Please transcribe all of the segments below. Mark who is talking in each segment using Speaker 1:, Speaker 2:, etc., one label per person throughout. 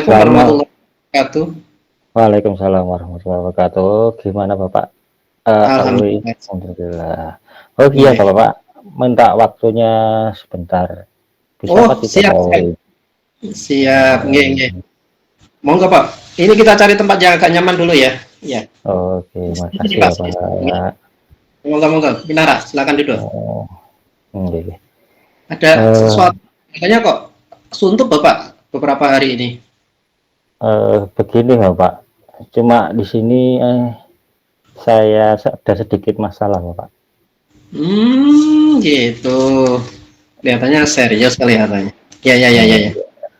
Speaker 1: Assalamualaikum
Speaker 2: Selamat
Speaker 1: warahmatullahi wabarakatuh.
Speaker 2: Waalaikumsalam warahmatullahi wabarakatuh. Gimana Bapak? Kak Willy?
Speaker 1: Alhamdulillah.
Speaker 2: Alhamdulillah. Oh iya
Speaker 1: Nggih.
Speaker 2: Bapak, minta waktunya sebentar. Bisa
Speaker 1: Oh,
Speaker 2: Pak tidak
Speaker 1: siap
Speaker 2: Kak
Speaker 1: siap.
Speaker 2: Willy?
Speaker 1: Siap, nggih nggih.
Speaker 2: Hmm,
Speaker 1: Monggo, Pak. Ini kita cari tempat yang agak nyaman dulu ya. Iya.
Speaker 2: Oke,
Speaker 1: Sini,
Speaker 2: makasih
Speaker 1: Pak.
Speaker 2: ya
Speaker 1: Sini, sini.
Speaker 2: Pak.
Speaker 1: Monggo monggo. Binara, silakan duduk.
Speaker 2: Oh, oke.
Speaker 1: Ada
Speaker 2: Eh,
Speaker 1: sesuatu kayaknya kok suntuk Bapak beberapa hari ini.
Speaker 2: Begini Bapak, cuma di sini saya ada sedikit masalah Bapak.
Speaker 1: Gitu. Kelihatannya serius kelihatannya. Ya ya ya ya
Speaker 2: Hmm,
Speaker 1: ya.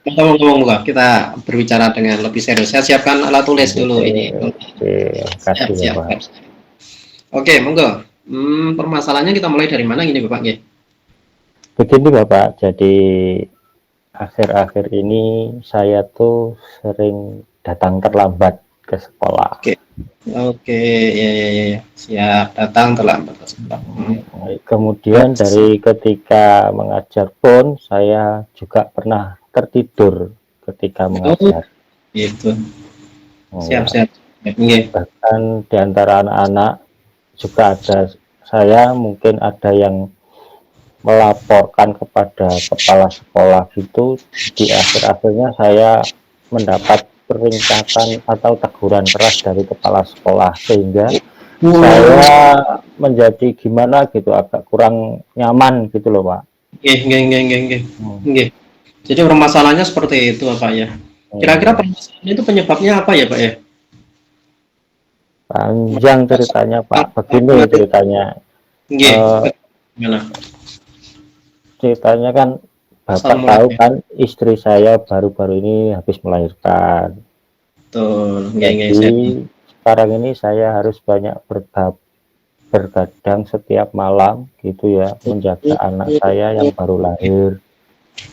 Speaker 1: Monggo monggo monggo. Kita berbicara dengan lebih serius. Saya siapkan alat tulis dulu ini.
Speaker 2: Oke,
Speaker 1: Siap
Speaker 2: makasih ya
Speaker 1: siap.
Speaker 2: Pak.
Speaker 1: siap. Oke, monggo. Permasalahannya kita mulai dari mana ini Bapak? Nggih.
Speaker 2: Begini Bapak, jadi akhir-akhir ini saya tuh sering datang terlambat ke sekolah.
Speaker 1: Oke. Oke, ya ya ya ya. Siap, datang terlambat ke sekolah.
Speaker 2: Kemudian
Speaker 1: Terus.
Speaker 2: dari ketika mengajar pun saya juga pernah tertidur ketika
Speaker 1: Oh,
Speaker 2: mengajar.
Speaker 1: gitu. Siap
Speaker 2: Ya,
Speaker 1: siap. Nggih.
Speaker 2: bahkan di antara anak-anak juga ada saya mungkin ada yang melaporkan kepada kepala sekolah gitu. Di akhir-akhirnya saya mendapat peringatan atau teguran keras dari kepala sekolah sehingga
Speaker 1: Oh,
Speaker 2: saya menjadi gimana gitu agak kurang nyaman gitu loh Pak.
Speaker 1: nggih nggih nggih nggih nggih.
Speaker 2: Hmm,
Speaker 1: Nggih. Jadi permasalahannya seperti itu Pak ya. Kira-kira
Speaker 2: iya.
Speaker 1: permasalahan itu penyebabnya apa ya Pak ya?
Speaker 2: Panjang ceritanya Pak. Begini
Speaker 1: Matematik.
Speaker 2: ceritanya.
Speaker 1: Nggih.
Speaker 2: Eh,
Speaker 1: Gimana?
Speaker 2: Ceritanya kan
Speaker 1: Asal
Speaker 2: Bapak tahu
Speaker 1: mulanya.
Speaker 2: kan istri saya baru-baru ini habis melahirkan.
Speaker 1: Betul. Nggih nggih
Speaker 2: Jadi
Speaker 1: siap.
Speaker 2: sekarang ini saya harus banyak bergadang setiap malam gitu ya menjaga anak saya yang baru lahir.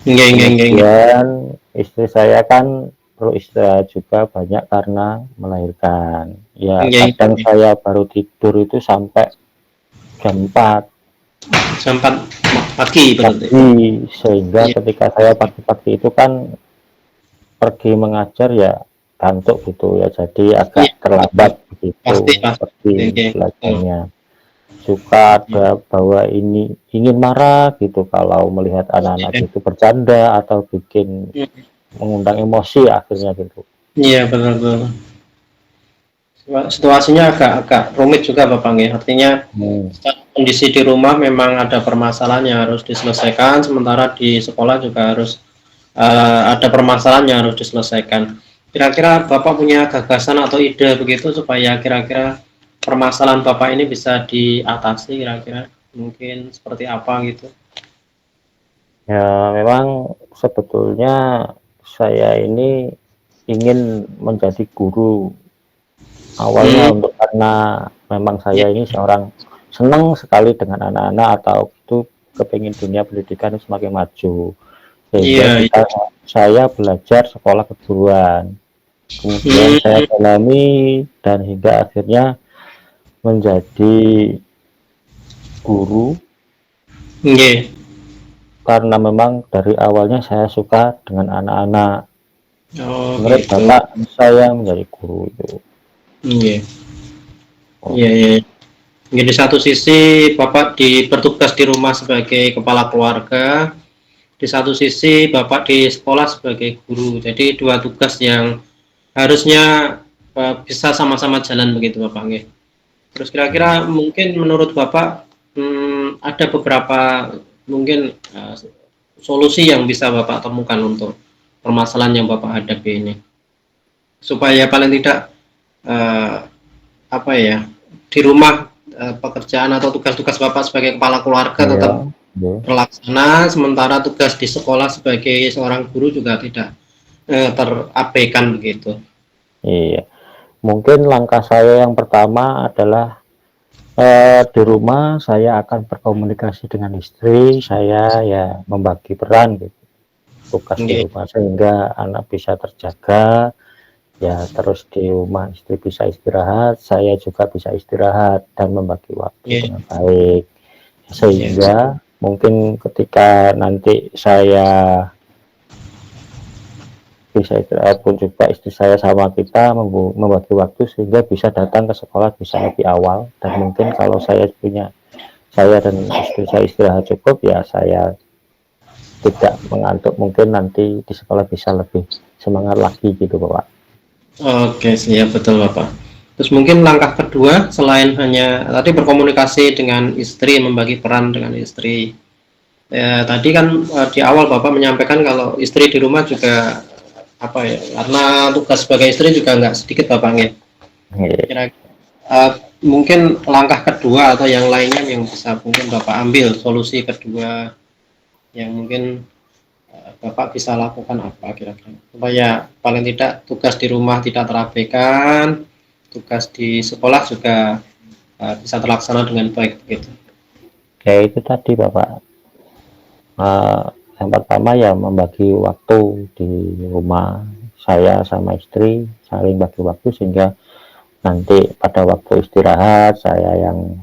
Speaker 1: Nggih nggih nggih nggih.
Speaker 2: Kemudian istri saya kan perlu istirahat juga banyak karena melahirkan. Ya
Speaker 1: Nggih
Speaker 2: kadang
Speaker 1: nggih.
Speaker 2: saya baru tidur itu sampai jam 4
Speaker 1: Jam 4 pagi berarti.
Speaker 2: pagi sehingga
Speaker 1: Iya.
Speaker 2: ketika saya pagi-pagi itu kan pergi mengajar ya kantuk gitu ya jadi agak
Speaker 1: Iya, betul.
Speaker 2: terlambat begitu
Speaker 1: Pasti pasti.
Speaker 2: pergi
Speaker 1: Nggih. Betul.
Speaker 2: belajarnya. Suka ada bahwa ini ingin marah gitu kalau melihat anak-anak
Speaker 1: Iya.
Speaker 2: gitu bercanda atau bikin mengundang emosi akhirnya gitu.
Speaker 1: Iya benar benar. Situasinya agak rumit juga Bapak nggih. Artinya
Speaker 2: Hmm,
Speaker 1: kondisi di rumah memang ada permasalahan yang harus diselesaikan, sementara di sekolah juga harus ada permasalahan yang harus diselesaikan. Kira-kira Bapak punya gagasan atau ide begitu supaya kira-kira permasalahan Bapak ini bisa diatasi kira-kira mungkin seperti apa gitu?
Speaker 2: Ya memang sebetulnya saya ini ingin menjadi guru awalnya
Speaker 1: Hmm,
Speaker 2: untuk karena memang
Speaker 1: iya,
Speaker 2: saya ini seorang senang sekali dengan anak-anak atau itu kepingin dunia pendidikan semakin maju sehingga
Speaker 1: iya, iya.
Speaker 2: saya belajar sekolah keguruan kemudian saya
Speaker 1: Hmm,
Speaker 2: dalami dan hingga akhirnya menjadi guru
Speaker 1: nggih.
Speaker 2: karena memang dari awalnya saya suka dengan anak-anak.
Speaker 1: Oh
Speaker 2: Menurut
Speaker 1: gitu.
Speaker 2: Bapak saya menjadi guru itu
Speaker 1: Nggih.
Speaker 2: oh,
Speaker 1: Iya, iya. Nggih, di satu sisi Bapak bertugas di rumah sebagai kepala keluarga, di satu sisi Bapak di sekolah sebagai guru. Jadi dua tugas yang harusnya bisa sama-sama jalan begitu Bapak nggih. Terus
Speaker 2: iya.
Speaker 1: kira-kira mungkin menurut Bapak ada beberapa mungkin solusi yang bisa Bapak temukan untuk permasalahan yang Bapak hadapi ini. Supaya paling tidak eh, apa ya, di rumah pekerjaan atau tugas-tugas Bapak sebagai kepala keluarga
Speaker 2: Iya,
Speaker 1: tetap
Speaker 2: iya.
Speaker 1: terlaksana, sementara tugas di sekolah sebagai seorang guru juga tidak terabaikan begitu.
Speaker 2: Iya. Mungkin langkah saya yang pertama adalah di rumah saya akan berkomunikasi dengan istri saya ya membagi peran gitu tugas di
Speaker 1: Nggih,
Speaker 2: rumah sehingga anak bisa terjaga ya terus di rumah istri bisa istirahat saya juga bisa istirahat dan membagi waktu
Speaker 1: nggih,
Speaker 2: dengan baik
Speaker 1: nggih,
Speaker 2: sehingga mungkin ketika nanti saya bisa istirahat pun juga istri saya sama kita membagi waktu sehingga bisa datang ke sekolah bisa lebih awal, dan mungkin kalau saya dan istri saya istirahat cukup, ya saya tidak mengantuk, mungkin nanti di sekolah bisa lebih semangat lagi gitu Bapak.
Speaker 1: Oke, siap, betul Bapak. Terus mungkin langkah kedua selain hanya tadi berkomunikasi dengan istri, membagi peran dengan istri. Ya, tadi kan di awal Bapak menyampaikan kalau istri di rumah juga apa ya, karena tugas sebagai istri juga nggak sedikit Bapak ya. Kira mungkin langkah kedua atau yang lainnya yang bisa mungkin Bapak ambil, solusi kedua yang mungkin Bapak bisa lakukan apa kira-kira supaya paling tidak tugas di rumah tidak terabaikan, tugas di sekolah juga bisa terlaksana dengan baik gitu.
Speaker 2: Ya itu tadi Bapak, yang pertama ya membagi waktu di rumah, saya sama istri saling bagi waktu sehingga nanti pada waktu istirahat saya yang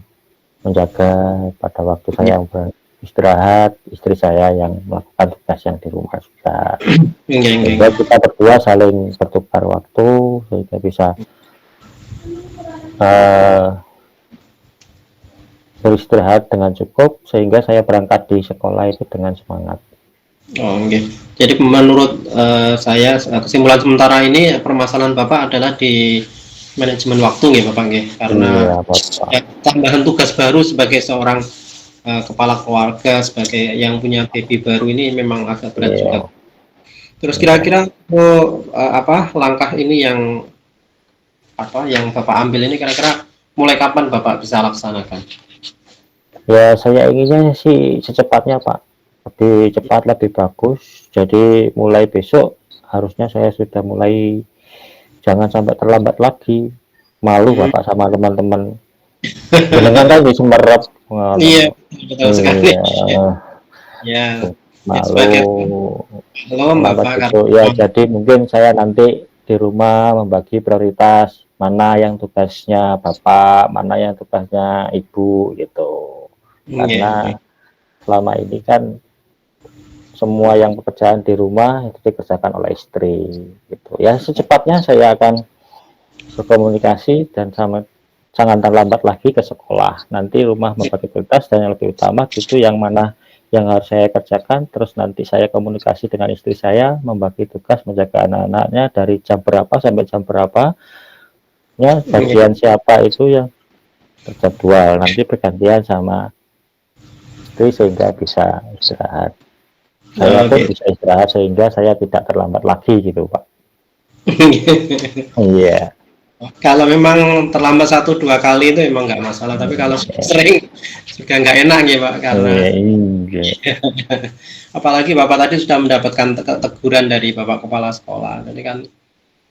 Speaker 2: menjaga, pada waktu saya yang beristirahat istri saya yang melakukan tugas yang di rumah juga, sehingga kita berdua saling bertukar waktu sehingga bisa beristirahat dengan cukup sehingga saya berangkat di sekolah itu dengan semangat.
Speaker 1: Oh, okay. Jadi menurut saya kesimpulan sementara ini permasalahan Bapak adalah di manajemen waktu ya Bapak ya, karena ya, tambahan tugas baru sebagai seorang kepala keluarga, sebagai yang punya baby baru ini memang agak berat juga. Terus kira-kira apa langkah ini yang Bapak ambil ini kira-kira mulai kapan Bapak bisa laksanakan?
Speaker 2: Ya saya inginnya sih secepatnya Pak, lebih cepat lebih bagus, jadi mulai besok harusnya saya sudah mulai, jangan sampai terlambat lagi, malu Bapak sama teman-teman. Jenengan kan di Semerep.
Speaker 1: Iya, betul sekali. Ya,
Speaker 2: malu
Speaker 1: Bapak
Speaker 2: itu ya, jadi mungkin saya nanti di rumah membagi prioritas, mana yang tugasnya Bapak, mana yang tugasnya Ibu gitu. Karena selama ini kan semua yang pekerjaan di rumah itu dikerjakan oleh istri gitu. Ya secepatnya saya akan berkomunikasi dan jangan terlambat lagi ke sekolah. Nanti rumah membagi prioritas dan yang lebih utama itu yang mana yang harus saya kerjakan, terus nanti saya komunikasi dengan istri saya membagi tugas menjaga anak-anaknya dari jam berapa sampai jam berapa ya, bagian siapa itu yang terjadwal, nanti bergantian sama istri sehingga bisa istirahat. Saya pun bisa istirahat sehingga saya tidak terlambat lagi gitu Pak. Iya.
Speaker 1: Kalau memang terlambat 1-2 kali itu emang nggak masalah, tapi kalau sering juga nggak enak ya Pak, karena apalagi Bapak tadi sudah mendapatkan teguran dari Bapak Kepala Sekolah, jadi kan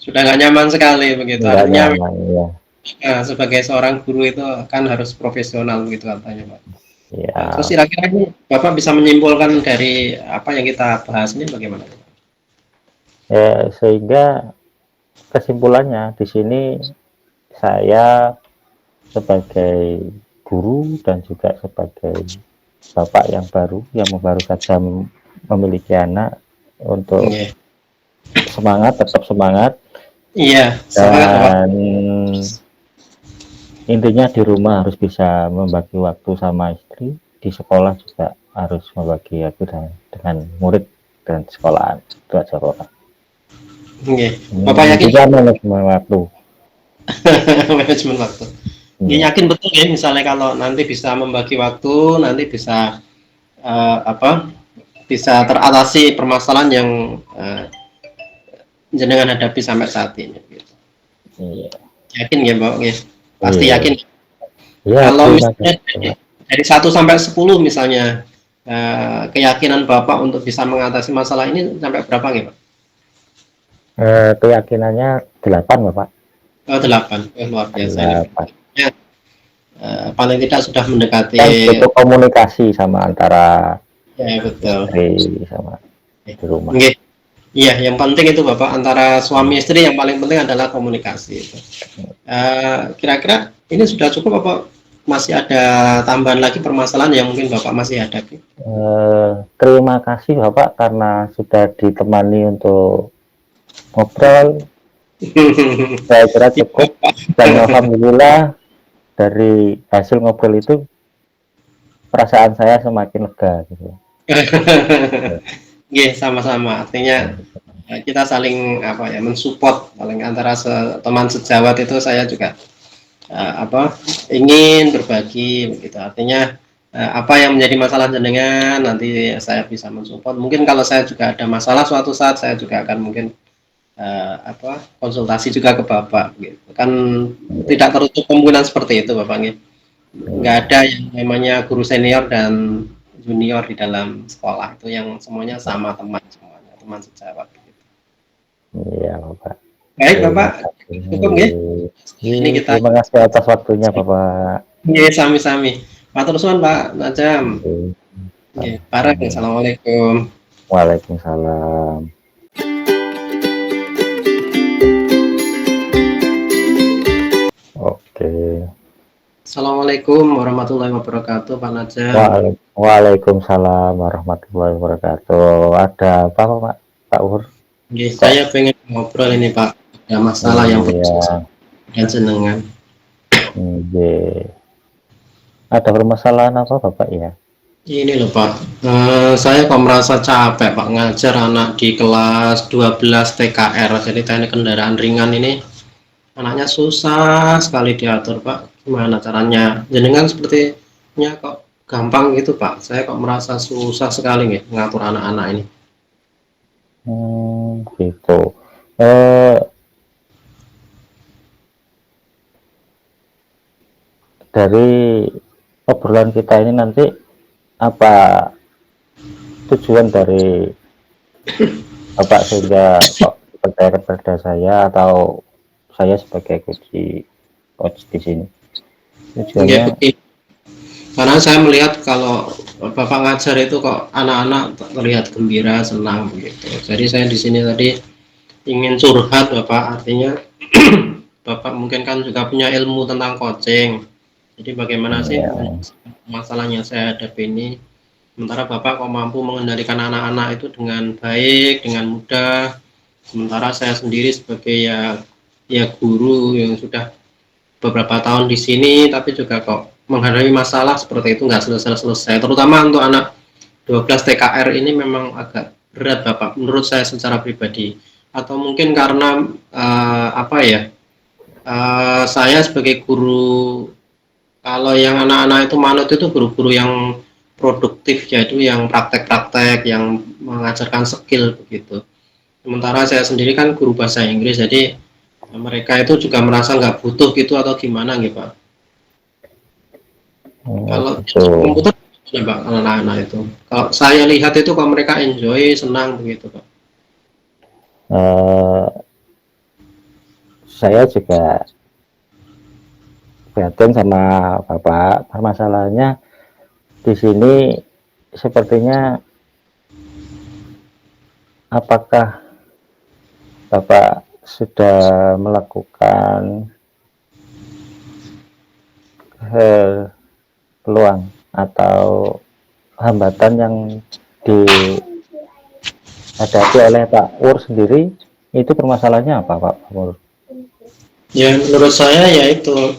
Speaker 1: sudah nggak nyaman sekali begitu. Artinya sebagai seorang guru itu kan harus profesional begitu katanya Pak. Ya. Terus kira-kira Bapak bisa menyimpulkan dari apa yang kita bahas ini bagaimana?
Speaker 2: Ya, sehingga kesimpulannya di sini saya sebagai guru dan juga sebagai bapak yang baru saja memiliki anak untuk semangat, tetap semangat.
Speaker 1: Iya,
Speaker 2: dan intinya di rumah harus bisa membagi waktu sama istri, di sekolah juga harus membagi waktu dengan murid dan sekolahan. Itu aja Bapak.
Speaker 1: Bapak yakin
Speaker 2: manajemen waktu.
Speaker 1: manajemen waktu. Yakin betul ya, misalnya kalau nanti bisa membagi waktu, nanti bisa bisa teratasi permasalahan yang jenengan hadapi sampai saat ini. Gitu.
Speaker 2: Iya.
Speaker 1: Yakin ya Mbak? Pasti yakin.
Speaker 2: Ya,
Speaker 1: kalau misalnya dari 1 sampai 10 misalnya keyakinan Bapak untuk bisa mengatasi masalah ini sampai berapa nih Pak?
Speaker 2: Keyakinannya 8 Bapak.
Speaker 1: 8, luar biasa. 8. Paling tidak sudah mendekati.
Speaker 2: Itu komunikasi sama antara
Speaker 1: betul.
Speaker 2: Istri sama di rumah.
Speaker 1: Iya, yang penting itu Bapak, antara suami istri yang paling penting adalah komunikasi. Kira-kira ini sudah cukup apa masih ada tambahan lagi permasalahan yang mungkin Bapak masih hadapi?
Speaker 2: Terima kasih Bapak karena sudah ditemani untuk ngobrol, saya kira cukup, dan alhamdulillah dari hasil ngobrol itu perasaan saya semakin lega gitu.
Speaker 1: Nggih, sama-sama. Artinya kita saling apa ya, mensupport paling antara teman sejawat itu saya juga apa ingin berbagi begitu. Artinya apa yang menjadi masalah jenengan nanti saya bisa mensupport. Mungkin kalau saya juga ada masalah suatu saat saya juga akan mungkin apa konsultasi juga ke Bapak gitu. Kan tidak tertutup kemungkinan seperti itu Bapak nggih. Nggak ada yang namanya guru senior dan junior di dalam sekolah itu yang semuanya sama teman semuanya teman sejawat gitu.
Speaker 2: Iya Bapak.
Speaker 1: Baik
Speaker 2: Terima
Speaker 1: Bapak, cukup nggih.
Speaker 2: kasih.
Speaker 1: Ini kita
Speaker 2: Terima kasih atas waktunya Bapak.
Speaker 1: nggih sami-sami. Matur suwun Pak Najam.
Speaker 2: Oke.
Speaker 1: Nggih, parek. Assalamualaikum.
Speaker 2: Waalaikumsalam. Oke.
Speaker 1: Assalamualaikum warahmatullahi wabarakatuh Pak Najam.
Speaker 2: Waalaikumsalam warahmatullahi wabarakatuh. Ada apa Pak? Pak Ur?
Speaker 1: Nggih, saya pengen ngobrol ini Pak. Ada masalah yang
Speaker 2: Iya.
Speaker 1: dan jenengan.
Speaker 2: Iya. Ada permasalahan apa Bapak ya?
Speaker 1: Ini loh Pak, saya kok merasa capek Pak ngajar anak di kelas 12 TKR. Jadi teknik kendaraan ringan ini anaknya susah sekali diatur Pak. Gimana caranya? Jenengan sepertinya kok gampang gitu Pak. Saya kok merasa susah sekali nih ngatur anak-anak ini.
Speaker 2: Gitu. Eh, dari obrolan kita ini nanti apa tujuan dari Bapak sehingga kok percaya kepada saya atau saya sebagai coach di sini?
Speaker 1: Nggih,
Speaker 2: Tujuannya
Speaker 1: begini. Karena saya melihat kalau Bapak ngajar itu kok anak-anak terlihat gembira, senang begitu. Jadi saya di sini tadi ingin curhat Bapak, artinya Bapak mungkin kan juga punya ilmu tentang coaching. Jadi bagaimana sih
Speaker 2: ya,
Speaker 1: masalahnya saya hadapi ini? Sementara Bapak kok mampu mengendalikan anak-anak itu dengan baik, dengan mudah. Sementara saya sendiri sebagai ya guru yang sudah beberapa tahun di sini, tapi juga kok menghadapi masalah seperti itu nggak selesai-selesai. Terutama untuk anak 12 TKR ini memang agak berat Bapak, menurut saya secara pribadi. Atau mungkin karena apa ya? Saya sebagai guru, kalau yang anak-anak itu manut itu guru-guru yang produktif, yaitu yang praktek-praktek, yang mengajarkan skill begitu. Sementara saya sendiri kan guru bahasa Inggris, jadi mereka itu juga merasa nggak butuh gitu atau gimana gitu Pak. Kalau
Speaker 2: gitu.
Speaker 1: komputer ya Pak, anak-anak itu. Kalau saya lihat itu kok mereka enjoy, senang begitu Pak.
Speaker 2: Eh, saya juga prihatin sama Bapak. Permasalahannya di sini sepertinya apakah Bapak sudah melakukan peluang atau hambatan yang dihadapi oleh Pak Ur sendiri, itu permasalahannya apa Pak Ur?
Speaker 1: Ya menurut saya ya itu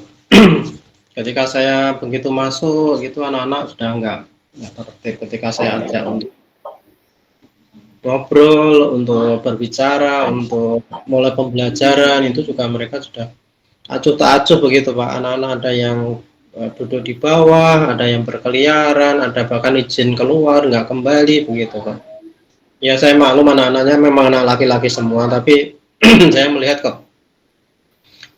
Speaker 1: ketika saya begitu masuk gitu anak-anak sudah nggak tertib ketika saya ajak untuk ngobrol, untuk berbicara, untuk mulai pembelajaran itu juga mereka sudah acuh tak acuh begitu Pak. Anak-anak ada yang duduk di bawah, ada yang berkeliaran, ada bahkan izin keluar nggak kembali begitu Pak. Ya saya maklum anak-anaknya memang anak laki-laki semua, tapi saya melihat kok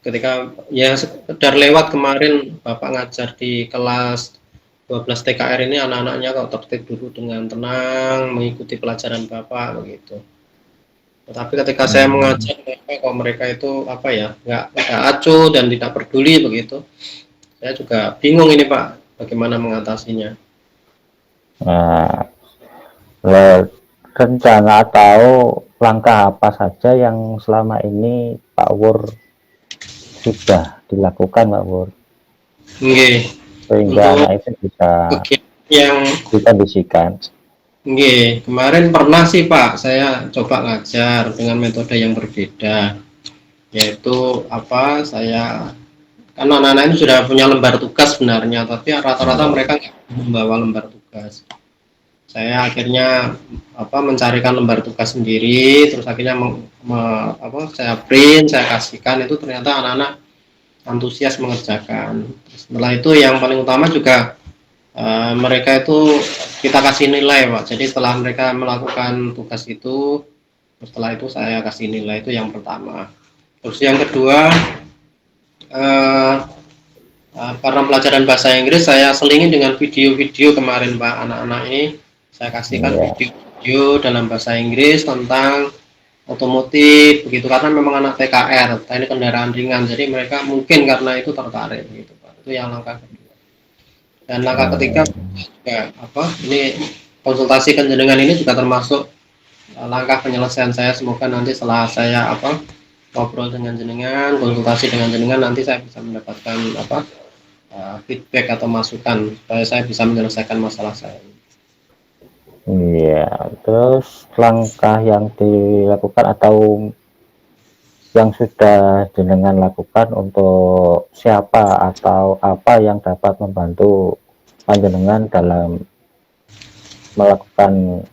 Speaker 1: ketika ya sekedar lewat kemarin Bapak ngajar di kelas 12 TKR ini anak-anaknya kok tertib dulu dengan tenang mengikuti pelajaran Bapak begitu. Tetapi ketika saya mengajar kok mereka itu apa ya nggak acuh dan tidak peduli begitu. Saya juga bingung ini Pak bagaimana mengatasinya.
Speaker 2: Nah, rencana atau langkah apa saja yang selama ini Pak Wur sudah dilakukan Pak Wur
Speaker 1: Oke.
Speaker 2: sehingga
Speaker 1: Untuk
Speaker 2: anak itu bisa
Speaker 1: yang
Speaker 2: dikondisikan?
Speaker 1: Nggih, kemarin pernah sih Pak, saya coba ngajar dengan metode yang berbeda, yaitu apa, saya kan anak-anak ini sudah punya lembar tugas sebenarnya, tapi rata-rata
Speaker 2: Ya.
Speaker 1: mereka nggak membawa lembar tugas. Saya akhirnya apa, mencarikan lembar tugas sendiri, terus akhirnya saya print, saya kasihkan, itu ternyata anak-anak antusias mengerjakan. Setelah itu yang paling utama juga mereka itu kita kasih nilai Pak. Jadi setelah mereka melakukan tugas itu, setelah itu saya kasih nilai, itu yang pertama. Terus yang kedua, eh, karena pelajaran bahasa Inggris saya selingin dengan video-video kemarin Pak. Anak-anak ini saya kasihkan
Speaker 2: Ya.
Speaker 1: video-video dalam bahasa Inggris tentang otomotif begitu, karena memang anak TKR, teknik kendaraan ringan, jadi mereka mungkin karena itu tertarik begitu Pak. Itu yang langkah kedua. Dan langkah ketiga
Speaker 2: Hmm.
Speaker 1: juga apa, ini konsultasi kenjenengan ini juga termasuk langkah penyelesaian saya. Semoga nanti setelah saya apa, ngobrol dengan jenengan, konsultasi dengan jenengan, nanti saya bisa mendapatkan apa, feedback atau masukan supaya saya bisa menyelesaikan masalah saya.
Speaker 2: Iya, terus langkah yang dilakukan atau yang sudah jenengan lakukan untuk siapa atau apa yang dapat membantu panjenengan dalam melakukan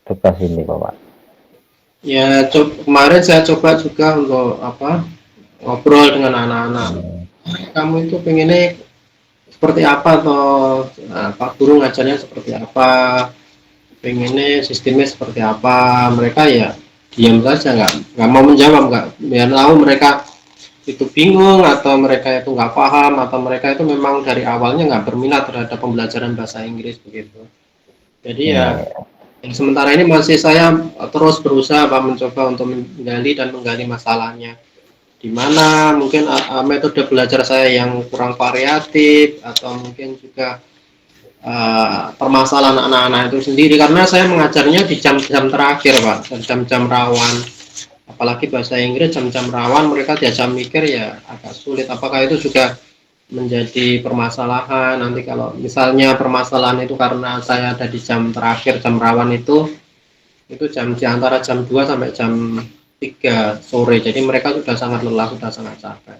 Speaker 2: tugas ini, Bapak?
Speaker 1: Ya, kemarin saya coba juga untuk apa, ngobrol dengan anak-anak.
Speaker 2: Hmm.
Speaker 1: Kamu itu pengennya seperti apa atau Pak Guru ngajarnya seperti apa, pengennya sistemnya seperti apa. Mereka ya diam saja, nggak mau menjawab, nggak biar tahu mereka itu bingung atau mereka itu nggak paham atau mereka itu memang dari awalnya nggak berminat terhadap pembelajaran bahasa Inggris begitu. Jadi ya,
Speaker 2: Ya.
Speaker 1: sementara ini masih saya terus berusaha Pak, mencoba untuk menggali masalahnya. Di mana mungkin metode belajar saya yang kurang variatif, atau mungkin juga permasalahan anak-anak itu sendiri, karena saya mengajarnya di jam-jam terakhir Pak, jam-jam rawan, apalagi bahasa Inggris jam-jam rawan, mereka diajak mikir ya agak sulit. Apakah itu juga menjadi permasalahan nanti kalau misalnya permasalahan itu karena saya ada di jam terakhir, jam rawan itu jam di antara jam 2 sampai jam 3 sore, jadi mereka sudah sangat lelah, sudah sangat capek.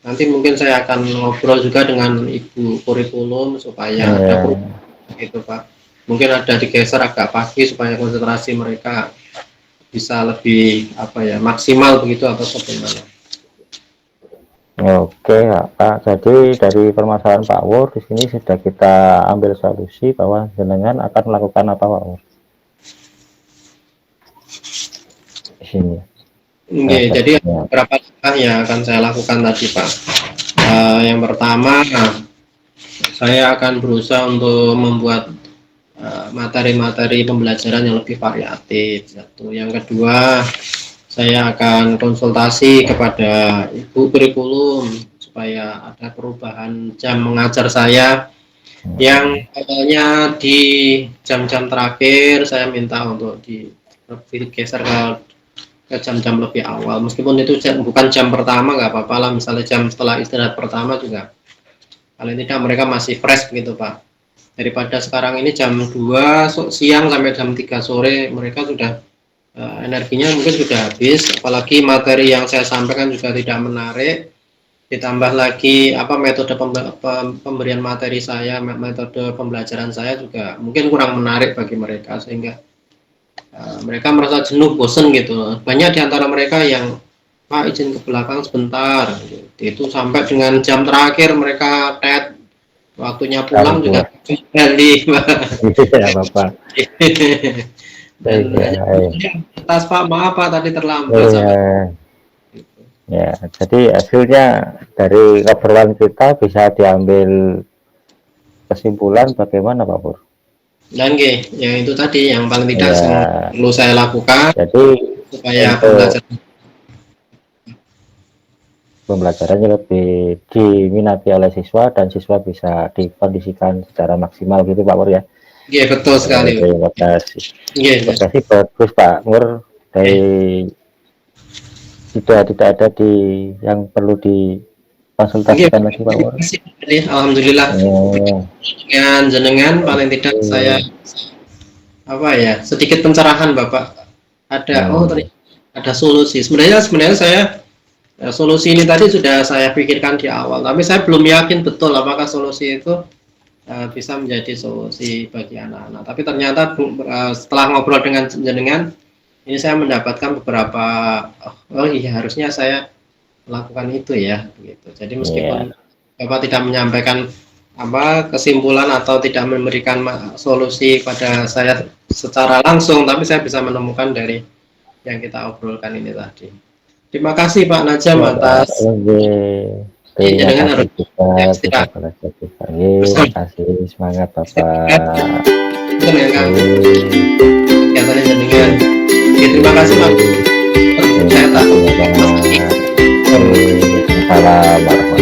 Speaker 1: Nanti mungkin saya akan ngobrol juga dengan ibu kurikulum supaya ada
Speaker 2: Ya.
Speaker 1: perubahan gitu Pak, mungkin ada digeser agak pagi supaya konsentrasi mereka bisa lebih apa ya, maksimal begitu atau bagaimana.
Speaker 2: Oke, ya, Pak. Jadi dari permasalahan Pak Wur di sini sudah kita ambil solusi bahwa jenengan akan melakukan apa, Pak Wur? Di sini.
Speaker 1: Oke, jadi
Speaker 2: Strategi.
Speaker 1: beberapa langkah yang akan saya lakukan tadi Pak. Yang pertama, saya akan berusaha untuk membuat materi-materi pembelajaran yang lebih variatif. Satu. Yang kedua, saya akan konsultasi kepada ibu kurikulum supaya ada perubahan jam mengajar saya, yang awalnya di jam-jam terakhir saya minta untuk digeser ke jam-jam lebih awal, meskipun itu bukan jam pertama nggak apa-apa lah, misalnya jam setelah istirahat pertama juga paling tidak mereka masih fresh begitu Pak, daripada sekarang ini jam 2 siang sampai jam 3 sore mereka sudah energinya mungkin sudah habis, apalagi materi yang saya sampaikan juga tidak menarik, ditambah lagi apa, metode pemberian materi saya, metode pembelajaran saya juga mungkin kurang menarik bagi mereka, sehingga mereka merasa jenuh, bosen gitu. Banyak di antara mereka yang Pak izin ke belakang sebentar, gitu. Itu sampai dengan jam terakhir mereka waktunya pulang juga
Speaker 2: Gangguan.
Speaker 1: kembali.
Speaker 2: Iya, Bapak.
Speaker 1: Dan
Speaker 2: Iya,
Speaker 1: hanya
Speaker 2: iya.
Speaker 1: atas Pak, maaf Pak tadi terlambat sampai
Speaker 2: Iya.
Speaker 1: gitu.
Speaker 2: Ya, jadi hasilnya dari obrolan kita bisa diambil kesimpulan bagaimana, Pak Pur?
Speaker 1: Dan yang itu tadi yang paling tidak
Speaker 2: Ya,
Speaker 1: perlu saya lakukan
Speaker 2: jadi
Speaker 1: supaya
Speaker 2: untuk
Speaker 1: pembelajaran.
Speaker 2: pembelajarannya lebih diminati oleh siswa dan siswa bisa dikondisikan secara maksimal gitu, Pak Pur ya.
Speaker 1: Betul sekali.
Speaker 2: Terima kasih. Terima
Speaker 1: Nggih.
Speaker 2: kasih bagus, Pak Pur. Dari tidak ada yang perlu konsultasikan lagi Pak Mur.
Speaker 1: Alhamdulillah
Speaker 2: Oh,
Speaker 1: dengan jenengan paling tidak saya sedikit pencerahan Bapak. Ternyata ada solusi. Sebenarnya saya solusi ini tadi sudah saya pikirkan di awal, tapi saya belum yakin betul apakah solusi itu bisa menjadi solusi bagi anak-anak. Tapi ternyata setelah ngobrol dengan jenengan, ini saya mendapatkan beberapa iya harusnya saya melakukan itu ya, gitu. Jadi meskipun Bapak tidak menyampaikan kesimpulan atau tidak memberikan solusi pada saya secara langsung, tapi saya bisa menemukan dari yang kita obrolkan ini tadi. Terima kasih Pak Najam atas
Speaker 2: terima
Speaker 1: jenengan
Speaker 2: kasih
Speaker 1: harus
Speaker 2: juga,
Speaker 1: istirahat.
Speaker 2: terima kasih, semangat Bapak.
Speaker 1: Kegiatan jenengan. Terima kasih Pak. Saya takut.
Speaker 2: Salam.